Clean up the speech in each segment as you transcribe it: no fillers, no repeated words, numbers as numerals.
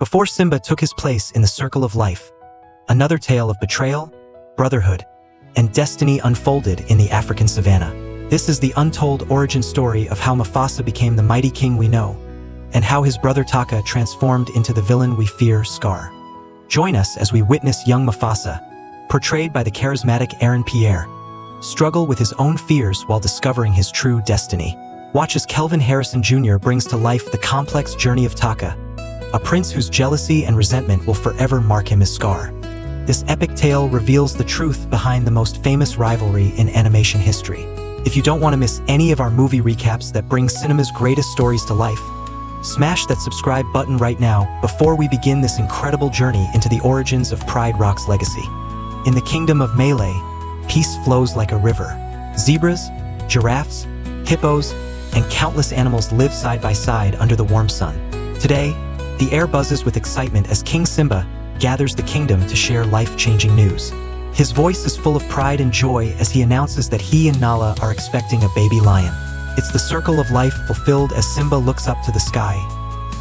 before Simba took his place in the circle of life. Another tale of betrayal, brotherhood, and destiny unfolded in the African savanna. This is the untold origin story of how Mufasa became the mighty king we know, and how his brother Taka transformed into the villain we fear, Scar. Join us as we witness young Mufasa, portrayed by the charismatic Aaron Pierre, struggle with his own fears while discovering his true destiny. Watch as Kelvin Harrison Jr. brings to life the complex journey of Taka, a prince whose jealousy and resentment will forever mark him as Scar. This epic tale reveals the truth behind the most famous rivalry in animation history. If you don't want to miss any of our movie recaps that bring cinema's greatest stories to life, smash that subscribe button right now before we begin this incredible journey into the origins of Pride Rock's legacy. In the kingdom of Melee, peace flows like a river. Zebras, giraffes, hippos, and countless animals live side by side under the warm sun. Today, the air buzzes with excitement as King Simba gathers the kingdom to share life-changing news. His voice is full of pride and joy as he announces that he and Nala are expecting a baby lion. It's the circle of life fulfilled as Simba looks up to the sky,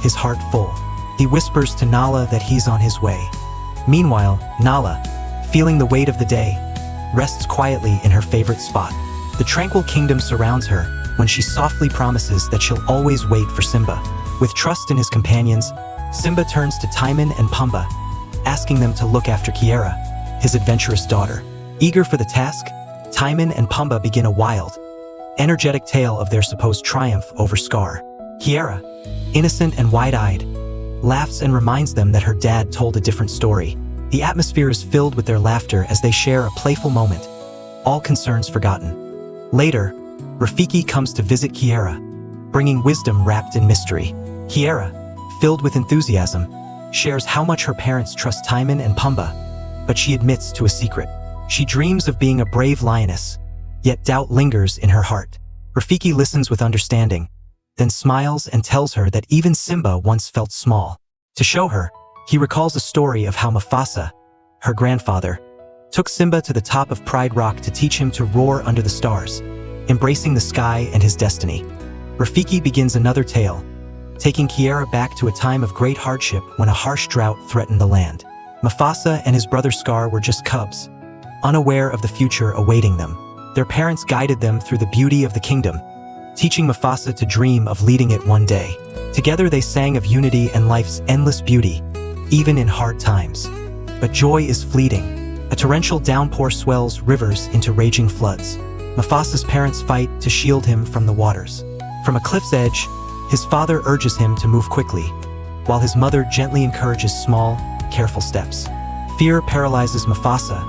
his heart full. He whispers to Nala that he's on his way. Meanwhile, Nala, feeling the weight of the day, rests quietly in her favorite spot. The tranquil kingdom surrounds her when she softly promises that she'll always wait for Simba. With trust in his companions, Simba turns to Timon and Pumbaa, asking them to look after Kiara, his adventurous daughter. Eager for the task, Timon and Pumbaa begin a wild, energetic tale of their supposed triumph over Scar. Kiara, innocent and wide-eyed, laughs and reminds them that her dad told a different story. The atmosphere is filled with their laughter as they share a playful moment, all concerns forgotten. Later, Rafiki comes to visit Kiara, bringing wisdom wrapped in mystery. Kiara, filled with enthusiasm, shares how much her parents trust Timon and Pumbaa, but she admits to a secret. She dreams of being a brave lioness, yet doubt lingers in her heart. Rafiki listens with understanding, then smiles and tells her that even Simba once felt small. To show her, he recalls a story of how Mufasa, her grandfather, took Simba to the top of Pride Rock to teach him to roar under the stars, embracing the sky and his destiny. Rafiki begins another tale, taking Kiara back to a time of great hardship when a harsh drought threatened the land. Mufasa and his brother Scar were just cubs, unaware of the future awaiting them. Their parents guided them through the beauty of the kingdom, teaching Mufasa to dream of leading it one day. Together they sang of unity and life's endless beauty, even in hard times. But joy is fleeting. A torrential downpour swells rivers into raging floods. Mufasa's parents fight to shield him from the waters. From a cliff's edge, his father urges him to move quickly, while his mother gently encourages small, careful steps. Fear paralyzes Mufasa,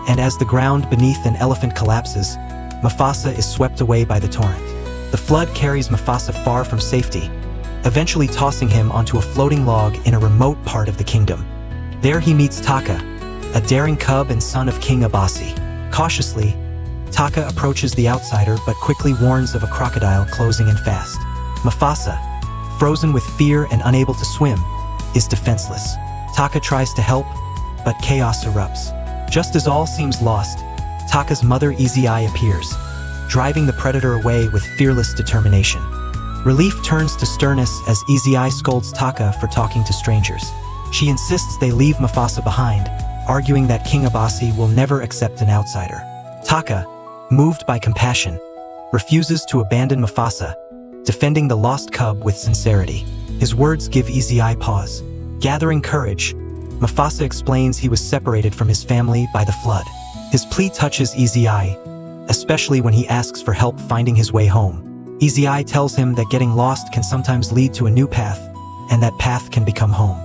and as the ground beneath an elephant collapses, Mufasa is swept away by the torrent. The flood carries Mufasa far from safety, eventually tossing him onto a floating log in a remote part of the kingdom. There he meets Taka, a daring cub and son of King Obasi. Cautiously, Taka approaches the outsider but quickly warns of a crocodile closing in fast. Mufasa, frozen with fear and unable to swim, is defenseless. Taka tries to help, but chaos erupts. Just as all seems lost, Taka's mother Easy Eye appears, driving the predator away with fearless determination. Relief turns to sternness as Easy Eye scolds Taka for talking to strangers. She insists they leave Mufasa behind, arguing that King Obasi will never accept an outsider. Taka, moved by compassion, refuses to abandon Mufasa, defending the lost cub with sincerity. His words give Easy Eye pause. Gathering courage, Mufasa explains he was separated from his family by the flood. His plea touches Easy Eye, especially when he asks for help finding his way home. Easy Eye tells him that getting lost can sometimes lead to a new path, and that path can become home.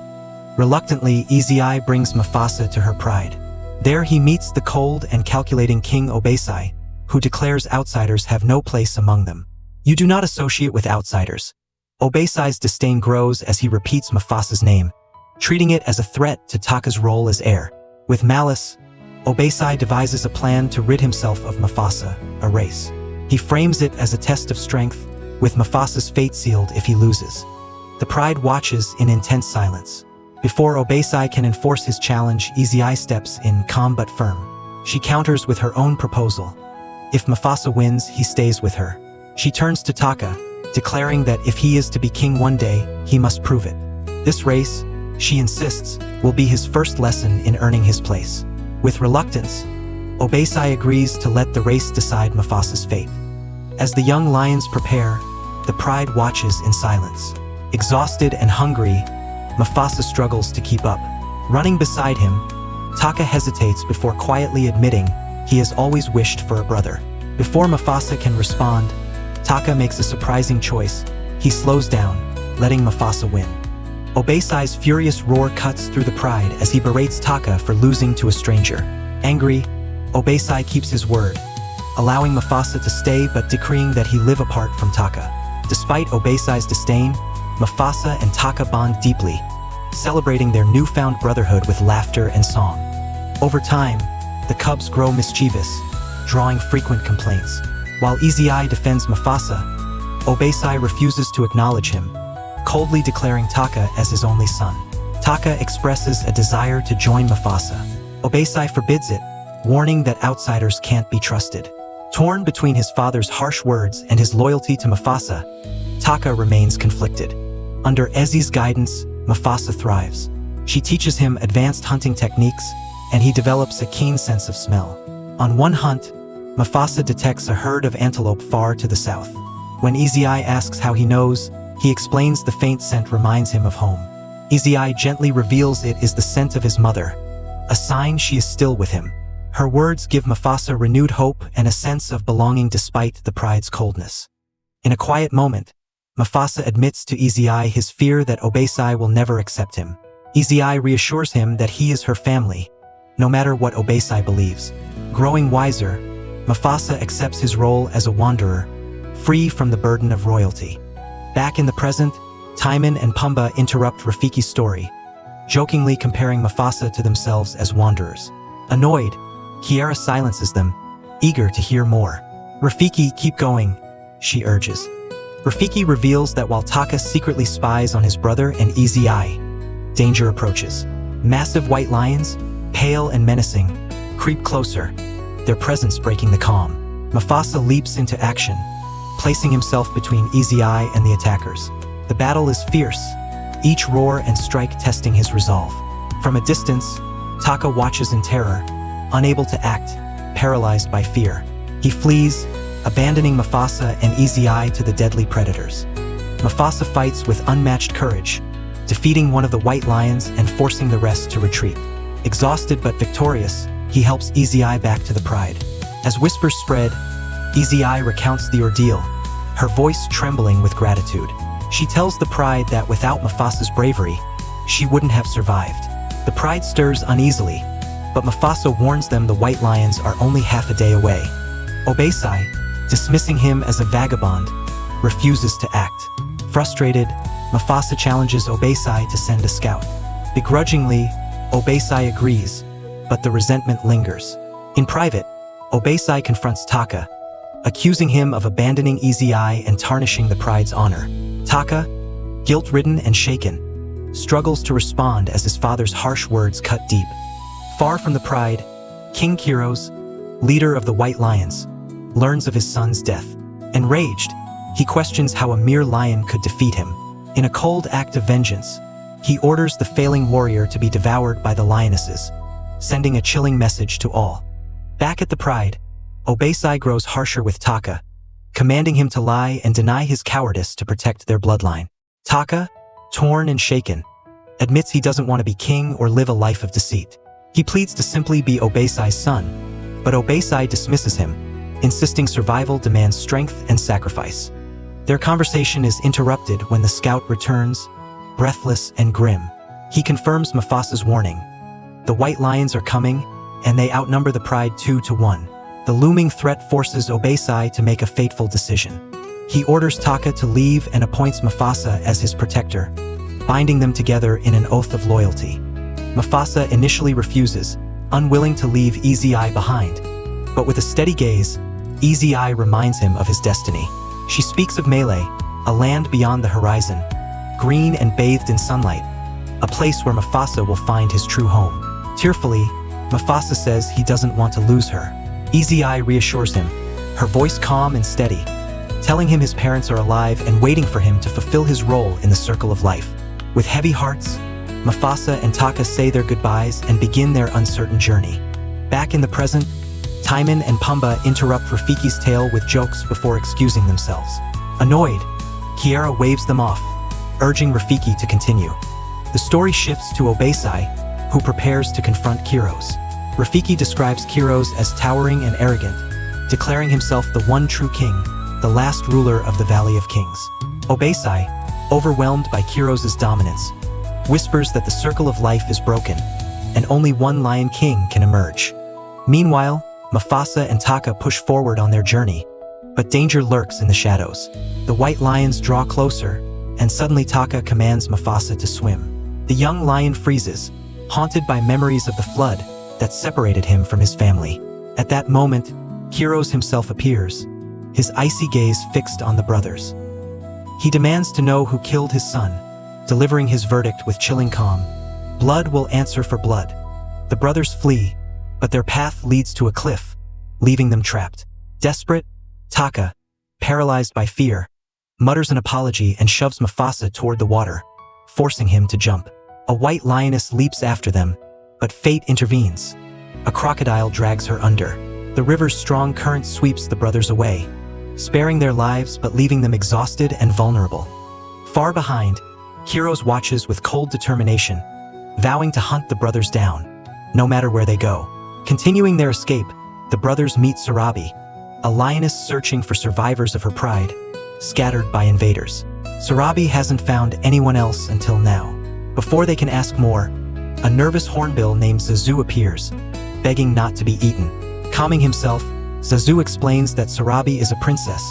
Reluctantly, Easy Eye brings Mufasa to her pride. There he meets the cold and calculating King Obasi, who declares outsiders have no place among them. You do not associate with outsiders. Obasi's disdain grows as he repeats Mufasa's name, treating it as a threat to Taka's role as heir. With malice, Obasi devises a plan to rid himself of Mufasa, a race. He frames it as a test of strength, with Mufasa's fate sealed if he loses. The pride watches in intense silence. Before Obasi can enforce his challenge, Easy Eye steps in, calm but firm. She counters with her own proposal. If Mufasa wins, he stays with her. She turns to Taka, declaring that if he is to be king one day, he must prove it. This race, she insists, will be his first lesson in earning his place. With reluctance, Obasi agrees to let the race decide Mufasa's fate. As the young lions prepare, the pride watches in silence. Exhausted and hungry, Mufasa struggles to keep up. Running beside him, Taka hesitates before quietly admitting he has always wished for a brother. Before Mufasa can respond, Taka makes a surprising choice. He slows down, letting Mufasa win. Obasi's furious roar cuts through the pride as he berates Taka for losing to a stranger. Angry, Obasi keeps his word, allowing Mufasa to stay but decreeing that he live apart from Taka. Despite Obasi's disdain, Mufasa and Taka bond deeply, celebrating their newfound brotherhood with laughter and song. Over time, the cubs grow mischievous, drawing frequent complaints. While Easy Eye defends Mufasa, Obasi refuses to acknowledge him, coldly declaring Taka as his only son. Taka expresses a desire to join Mufasa. Obasi forbids it, warning that outsiders can't be trusted. Torn between his father's harsh words and his loyalty to Mufasa, Taka remains conflicted. Under Ezzy's guidance, Mufasa thrives. She teaches him advanced hunting techniques, and he develops a keen sense of smell. On one hunt, Mufasa detects a herd of antelope far to the south. When Easy Eye asks how he knows, he explains the faint scent reminds him of home. Easy Eye gently reveals it is the scent of his mother, a sign she is still with him. Her words give Mufasa renewed hope and a sense of belonging despite the pride's coldness. In a quiet moment, Mufasa admits to Easy Eye his fear that Obasi will never accept him. Easy Eye reassures him that he is her family, no matter what Obasi believes. Growing wiser, Mufasa accepts his role as a wanderer, free from the burden of royalty. Back in the present, Timon and Pumbaa interrupt Rafiki's story, jokingly comparing Mufasa to themselves as wanderers. Annoyed, Kiara silences them, eager to hear more. Rafiki, keep going, she urges. Rafiki reveals that while Taka secretly spies on his brother and Easy Eye, danger approaches. Massive white lions, pale and menacing, creep closer, their presence breaking the calm. Mufasa leaps into action, placing himself between Easy Eye and the attackers. The battle is fierce, each roar and strike testing his resolve. From a distance, Taka watches in terror, unable to act, paralyzed by fear. He flees, abandoning Mufasa and Easy Eye to the deadly predators. Mufasa fights with unmatched courage, defeating one of the white lions and forcing the rest to retreat. Exhausted but victorious, he helps Easy Eye back to the pride. As whispers spread, Easy Eye recounts the ordeal, her voice trembling with gratitude. She tells the pride that without Mufasa's bravery, she wouldn't have survived. The pride stirs uneasily, but Mufasa warns them the white lions are only half a day away. Obasi, dismissing him as a vagabond, refuses to act. Frustrated, Mufasa challenges Obasi to send a scout. Begrudgingly, Obasi agrees, but the resentment lingers. In private, Obasi confronts Taka, accusing him of abandoning Easy Eye and tarnishing the pride's honor. Taka, guilt-ridden and shaken, struggles to respond as his father's harsh words cut deep. Far from the pride, King Kiros, leader of the White Lions, learns of his son's death. Enraged, he questions how a mere lion could defeat him. In a cold act of vengeance, he orders the failing warrior to be devoured by the lionesses, sending a chilling message to all. Back at the pride, Obasi grows harsher with Taka, commanding him to lie and deny his cowardice to protect their bloodline. Taka, torn and shaken, admits he doesn't want to be king or live a life of deceit. He pleads to simply be Obasi's son, but Obasi dismisses him, insisting survival demands strength and sacrifice. Their conversation is interrupted when the scout returns, breathless and grim. He confirms Mufasa's warning. The white lions are coming, and they outnumber the pride 2-1. The looming threat forces Obasi to make a fateful decision. He orders Taka to leave and appoints Mufasa as his protector, binding them together in an oath of loyalty. Mufasa initially refuses, unwilling to leave Easy Eye behind. But with a steady gaze, Easy Eye reminds him of his destiny. She speaks of Melee, a land beyond the horizon, green and bathed in sunlight, a place where Mufasa will find his true home. Tearfully, Mufasa says he doesn't want to lose her. Easy Eye reassures him, her voice calm and steady, telling him his parents are alive and waiting for him to fulfill his role in the circle of life. With heavy hearts, Mufasa and Taka say their goodbyes and begin their uncertain journey. Back in the present, Timon and Pumbaa interrupt Rafiki's tale with jokes before excusing themselves. Annoyed, Kiara waves them off, urging Rafiki to continue. The story shifts to Obasi, who prepares to confront Kiros. Rafiki describes Kiros as towering and arrogant, declaring himself the one true king, the last ruler of the Valley of Kings. Obasi, overwhelmed by Kiros' dominance, whispers that the circle of life is broken, and only one Lion King can emerge. Meanwhile, Mufasa and Taka push forward on their journey, but danger lurks in the shadows. The white lions draw closer, and suddenly Taka commands Mufasa to swim. The young lion freezes, haunted by memories of the flood that separated him from his family. At that moment, Kiros himself appears, his icy gaze fixed on the brothers. He demands to know who killed his son, delivering his verdict with chilling calm. Blood will answer for blood. The brothers flee, but their path leads to a cliff, leaving them trapped. Desperate, Taka, paralyzed by fear, mutters an apology and shoves Mufasa toward the water, forcing him to jump. A white lioness leaps after them, but fate intervenes. A crocodile drags her under. The river's strong current sweeps the brothers away, sparing their lives but leaving them exhausted and vulnerable. Far behind, Kiros watches with cold determination, vowing to hunt the brothers down, no matter where they go. Continuing their escape, the brothers meet Sarabi, a lioness searching for survivors of her pride, scattered by invaders. Sarabi hasn't found anyone else until now. Before they can ask more, a nervous hornbill named Zazu appears, begging not to be eaten. Calming himself, Zazu explains that Sarabi is a princess,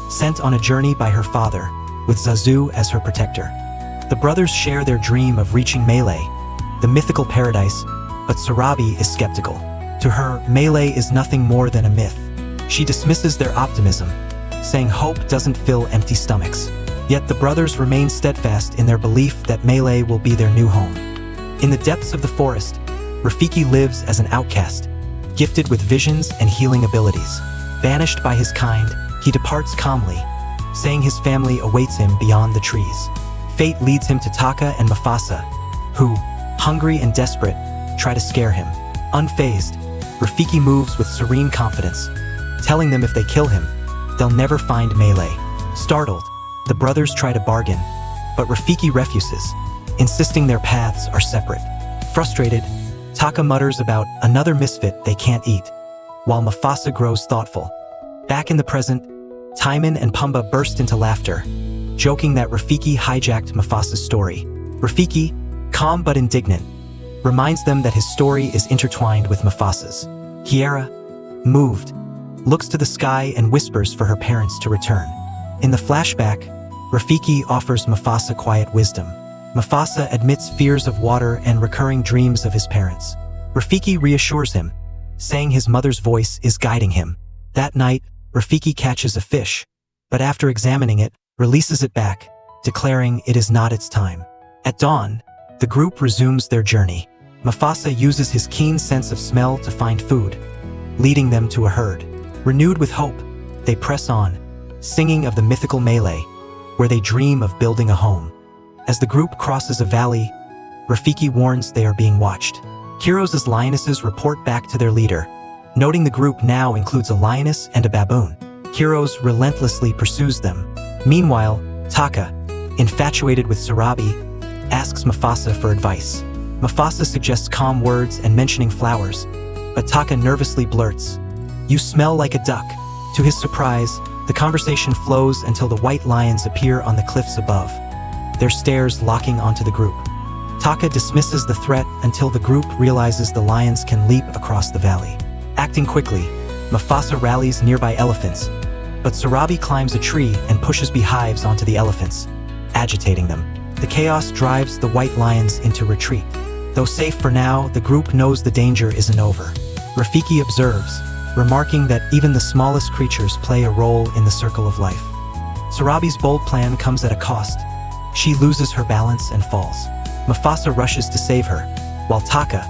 sent on a journey by her father, with Zazu as her protector. The brothers share their dream of reaching Malay, the mythical paradise, but Sarabi is skeptical. To her, Malay is nothing more than a myth. She dismisses their optimism, saying hope doesn't fill empty stomachs. Yet the brothers remain steadfast in their belief that Malay will be their new home. In the depths of the forest, Rafiki lives as an outcast, gifted with visions and healing abilities. Banished by his kind, he departs calmly, saying his family awaits him beyond the trees. Fate leads him to Taka and Mufasa, who, hungry and desperate, try to scare him. Unfazed, Rafiki moves with serene confidence, telling them if they kill him, they'll never find Malay. Startled, the brothers try to bargain, but Rafiki refuses, insisting their paths are separate. Frustrated, Taka mutters about another misfit they can't eat, while Mufasa grows thoughtful. Back in the present, Timon and Pumbaa burst into laughter, joking that Rafiki hijacked Mufasa's story. Rafiki, calm but indignant, reminds them that his story is intertwined with Mufasa's. Kiara, moved, looks to the sky and whispers for her parents to return. In the flashback, Rafiki offers Mufasa quiet wisdom. Mufasa admits fears of water and recurring dreams of his parents. Rafiki reassures him, saying his mother's voice is guiding him. That night, Rafiki catches a fish, but after examining it, releases it back, declaring it is not its time. At dawn, the group resumes their journey. Mufasa uses his keen sense of smell to find food, leading them to a herd. Renewed with hope, they press on, singing of the mythical Malay, where they dream of building a home. As the group crosses a valley, Rafiki warns they are being watched. Kiros' lionesses report back to their leader, noting the group now includes a lioness and a baboon. Kiros relentlessly pursues them. Meanwhile, Taka, infatuated with Sarabi, asks Mufasa for advice. Mufasa suggests calm words and mentioning flowers, but Taka nervously blurts, "You smell like a duck." To his surprise, the conversation flows until the white lions appear on the cliffs above, their stares locking onto the group. Taka dismisses the threat until the group realizes the lions can leap across the valley. Acting quickly, Mufasa rallies nearby elephants, but Sarabi climbs a tree and pushes beehives onto the elephants, agitating them. The chaos drives the white lions into retreat. Though safe for now, the group knows the danger isn't over. Rafiki observes, remarking that even the smallest creatures play a role in the circle of life. Sarabi's bold plan comes at a cost. She loses her balance and falls. Mufasa rushes to save her, while Taka,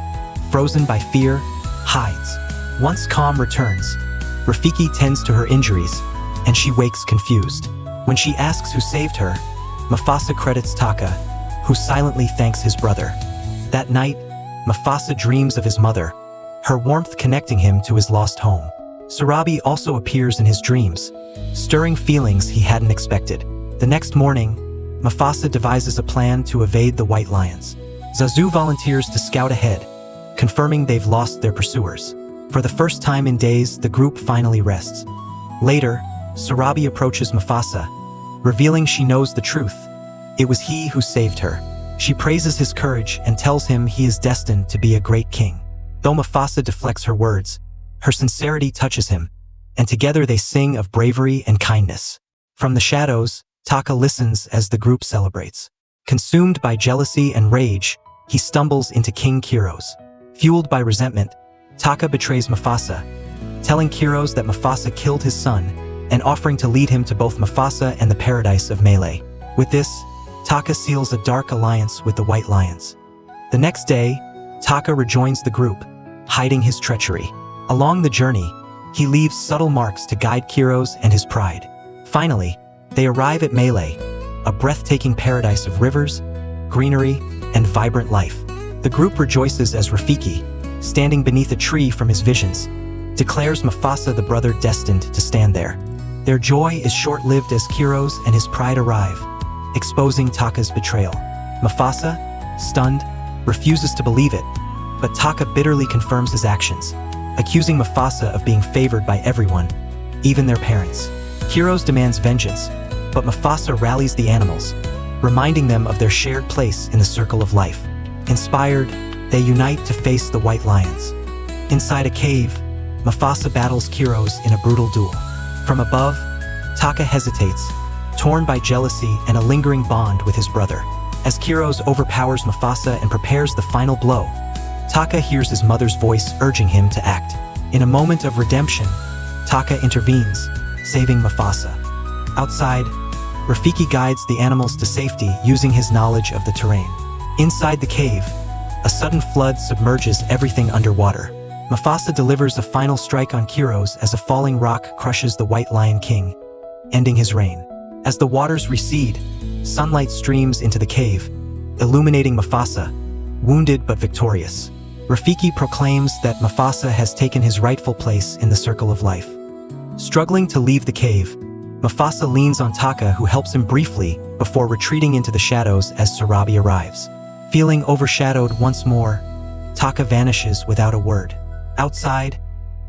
frozen by fear, hides. Once calm returns, Rafiki tends to her injuries, and she wakes confused. When she asks who saved her, Mufasa credits Taka, who silently thanks his brother. That night, Mufasa dreams of his mother, her warmth connecting him to his lost home. Sarabi also appears in his dreams, stirring feelings he hadn't expected. The next morning, Mufasa devises a plan to evade the white lions. Zazu volunteers to scout ahead, confirming they've lost their pursuers. For the first time in days, the group finally rests. Later, Sarabi approaches Mufasa, revealing she knows the truth. It was he who saved her. She praises his courage and tells him he is destined to be a great king. Though Mufasa deflects her words, her sincerity touches him, and together they sing of bravery and kindness. From the shadows, Taka listens as the group celebrates. Consumed by jealousy and rage, he stumbles into King Kiros. Fueled by resentment, Taka betrays Mufasa, telling Kiros that Mufasa killed his son and offering to lead him to both Mufasa and the paradise of Malay. With this, Taka seals a dark alliance with the White Lions. The next day, Taka rejoins the group, hiding his treachery. Along the journey, he leaves subtle marks to guide Kiros and his pride. Finally, they arrive at Malay, a breathtaking paradise of rivers, greenery, and vibrant life. The group rejoices as Rafiki, standing beneath a tree from his visions, declares Mufasa the brother destined to stand there. Their joy is short-lived as Kiros and his pride arrive, exposing Taka's betrayal. Mufasa, stunned, refuses to believe it, but Taka bitterly confirms his actions, accusing Mufasa of being favored by everyone, even their parents. Kiros demands vengeance, but Mufasa rallies the animals, reminding them of their shared place in the circle of life. Inspired, they unite to face the White Lions. Inside a cave, Mufasa battles Kiros in a brutal duel. From above, Taka hesitates, torn by jealousy and a lingering bond with his brother. As Kiros overpowers Mufasa and prepares the final blow, Taka hears his mother's voice urging him to act. In a moment of redemption, Taka intervenes, saving Mufasa. Outside, Rafiki guides the animals to safety using his knowledge of the terrain. Inside the cave, a sudden flood submerges everything underwater. Mufasa delivers a final strike on Kiros as a falling rock crushes the White Lion King, ending his reign. As the waters recede, sunlight streams into the cave, illuminating Mufasa, wounded but victorious. Rafiki proclaims that Mufasa has taken his rightful place in the circle of life. Struggling to leave the cave, Mufasa leans on Taka, who helps him briefly before retreating into the shadows as Sarabi arrives. Feeling overshadowed once more, Taka vanishes without a word. Outside,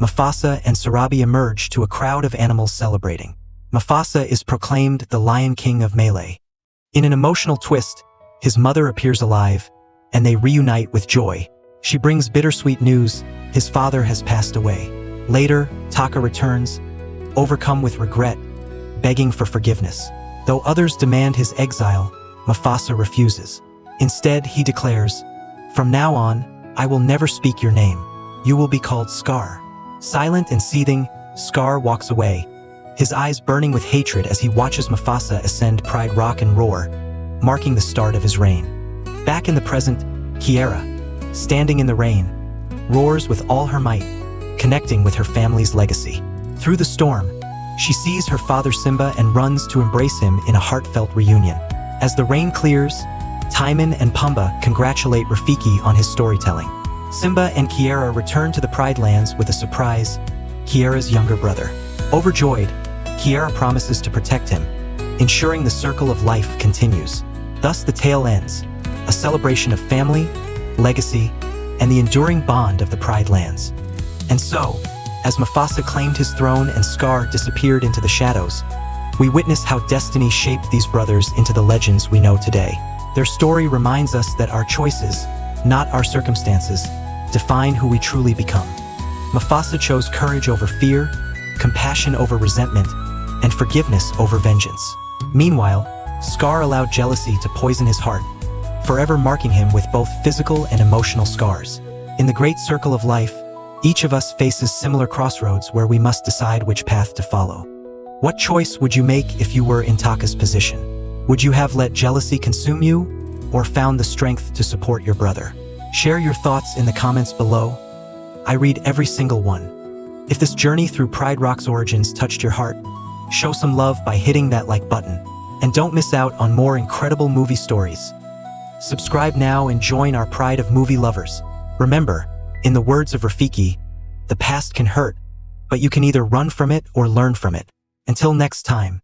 Mufasa and Sarabi emerge to a crowd of animals celebrating. Mufasa is proclaimed the Lion King of Malay. In an emotional twist, his mother appears alive, and they reunite with joy. She brings bittersweet news: his father has passed away. Later, Taka returns, overcome with regret, begging for forgiveness. Though others demand his exile, Mufasa refuses. Instead, he declares, "From now on, I will never speak your name. You will be called Scar." Silent and seething, Scar walks away, his eyes burning with hatred as he watches Mufasa ascend Pride Rock and roar, marking the start of his reign. Back in the present, Kiara, standing in the rain, roars with all her might, connecting with her family's legacy. Through the storm, she sees her father Simba and runs to embrace him in a heartfelt reunion. As the rain clears, Timon and Pumbaa congratulate Rafiki on his storytelling. Simba and Kiara return to the Pride Lands with a surprise: Kiara's younger brother. Overjoyed, Kiara promises to protect him, ensuring the circle of life continues. Thus the tale ends, a celebration of family, legacy, and the enduring bond of the Pride Lands. And so, as Mufasa claimed his throne and Scar disappeared into the shadows, we witness how destiny shaped these brothers into the legends we know today. Their story reminds us that our choices, not our circumstances, define who we truly become. Mufasa chose courage over fear, compassion over resentment, and forgiveness over vengeance. Meanwhile, Scar allowed jealousy to poison his heart, forever marking him with both physical and emotional scars. In the great circle of life, each of us faces similar crossroads where we must decide which path to follow. What choice would you make if you were in Taka's position? Would you have let jealousy consume you, or found the strength to support your brother? Share your thoughts in the comments below. I read every single one. If this journey through Pride Rock's origins touched your heart, show some love by hitting that like button. And don't miss out on more incredible movie stories. Subscribe now and join our pride of movie lovers. Remember, in the words of Rafiki, the past can hurt, but you can either run from it or learn from it. Until next time.